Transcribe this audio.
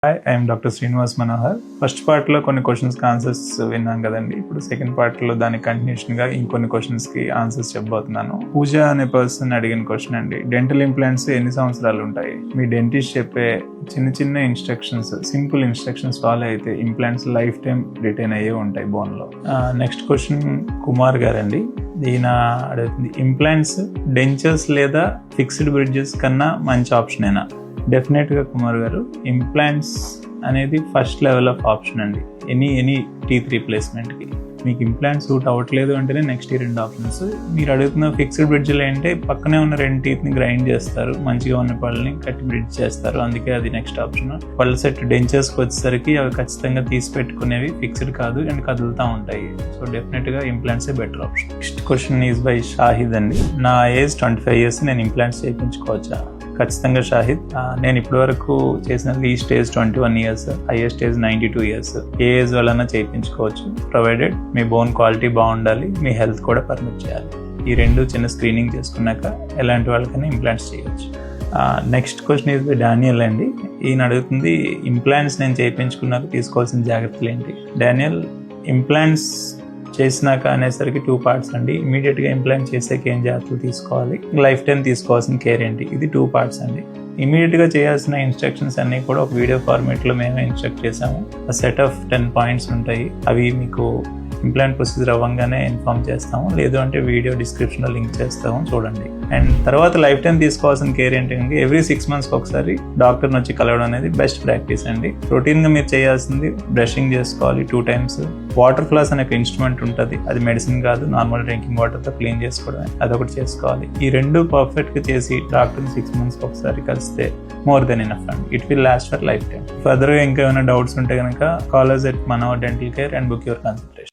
Hi, I'm doctor Srinivas Manohar. First పార్ట్లో కొన్ని క్వశ్చన్స్కి ఆన్సర్స్ విన్నాం కదండి. ఇప్పుడు సెకండ్ పార్ట్లో దాని కంటిన్యూషన్గా ఇంకొన్ని క్వశ్చన్స్కి ఆన్సర్స్ చెప్పబోతున్నాను. పూజ అనే పర్సన్ అడిగిన క్వశ్చన్ అండి. డెంటల్ ఇంప్లాంట్స్ ఎన్ని సంవత్సరాలు ఉంటాయి? మీ డెంటిస్ట్ చెప్పే చిన్న చిన్న ఇన్స్ట్రక్షన్స్, సింపుల్ ఇన్స్ట్రక్షన్స్ ఫాలో అయితే ఇంప్లాంట్స్ లైఫ్ టైం రిటైన్ అయ్యే ఉంటాయి బోన్లో. నెక్స్ట్ క్వశ్చన్ కుమార్ గారండి. ఈయన అడుగుతుంది, ఇంప్లాంట్స్ డెంచర్స్ లేదా ఫిక్స్డ్ బ్రిడ్జెస్ కన్నా మంచి ఆప్షనేనా? డెఫినెట్గా కుమార్ గారు, ఇంప్లాంట్స్ అనేది ఫస్ట్ లెవెల్ ఆఫ్ ఆప్షన్ అండి. ఎనీ టీత్ రీప్లేస్మెంట్కి మీకు ఇంప్లాంట్ సూట్ అవ్వట్లేదు అంటేనే నెక్స్ట్ ఈ రెండు ఆప్షన్స్. మీరు అడుగుతున్న ఫిక్స్డ్ బ్రిడ్జ్లు అంటే పక్కనే ఉన్న రెండు టీత్ని గ్రైండ్ చేస్తారు, మంచిగా ఉన్న పళ్ళని కట్టి బ్రిడ్జ్ చేస్తారు, అందుకే అది నెక్స్ట్ ఆప్షన్. పళ్ళ సెట్ డెంచర్స్కి వచ్చేసరికి అవి ఖచ్చితంగా తీసి పెట్టుకునేవి, ఫిక్స్డ్ కాదు అండ్ కదులుతూ ఉంటాయి. సో డెఫినెట్గా ఇంప్లాంట్సే better option. Next question is by Shahid అండి. నా ఏజ్ 25 years, నేను ఇంప్లాంట్స్ చేయించుకోవచ్చా? ఖచ్చితంగా షాహిద్. నేను ఇప్పటి వరకు చేసిన least age 21 years, highest age 92 years. ఏ ఏజ్ వల్లైనా చేయించుకోవచ్చు, ప్రొవైడెడ్ మీ బోన్ క్వాలిటీ బాగుండాలి, మీ హెల్త్ కూడా పర్మిట్ చేయాలి. ఈ రెండు చిన్న స్క్రీనింగ్ చేసుకున్నాక ఎలాంటి వాళ్ళకైనా ఇంప్లాంట్స్ చేయవచ్చు. Next question is by Daniel అండి. ఈయన అడుగుతుంది, ఇంప్లాంట్స్ నేను చేయించుకున్నాక తీసుకోవాల్సిన జాగ్రత్తలు ఏంటి? డానియల్, ఇంప్లాంట్స్ చేసినాక అనేసరికి 2 parts అండి. ఇమీడియట్గా ఇంప్లాంట్ చేసాక ఏం జాగ్రత్తలు తీసుకోవాలి, లైఫ్ టైం తీసుకోవాల్సిన కేర్ ఏంటి, ఇది 2 parts అండి. ఇమీడియట్గా చేయాల్సిన ఇన్స్ట్రక్షన్స్ అన్నీ కూడా ఒక వీడియో ఫార్మేట్లో మేమే ఇన్స్ట్రక్ట్ చేసాము. సెట్ ఆఫ్ 10 points ఉంటాయి. అవి మీకు ఇంప్లాంట్ ప్రొసీజర్ అవ్వగానే ఇన్ఫార్మ్ చేస్తాము, లేదు అంటే వీడియో డిస్క్రిప్షన్లో లింక్ చేస్తాము, చూడండి. అండ్ తర్వాత లైఫ్ టైం తీసుకోవాల్సిన కేర్ ఏంటంటే ఎవ్రీ 6 months ఒకసారి డాక్టర్ని వచ్చి కలవడం అనేది బెస్ట్ ప్రాక్టీస్ అండి. రొటీన్గా మీరు చేయాల్సింది బ్రషింగ్ చేసుకోవాలి 2 times. వాటర్ ఫ్లాస్ అనే ఒక ఇన్స్ట్రుమెంట్ ఉంటుంది, అది మెడిసిన్ కాదు, నార్మల్ డ్రింకింగ్ వాటర్తో క్లీన్ చేసుకోవడమే, అదొకటి చేసుకోవాలి. ఈ రెండు పర్ఫెక్ట్గా చేసి డాక్టర్ని 6 months ఒకసారి కలిస్తే మోర్ దెన్ ఇనఫ్ అండి. It will last for life time. ఫర్దర్గా ఇంకా ఏమైనా డౌట్స్ ఉంటే కనుక call us at Manohar Dental Care and book your consultation.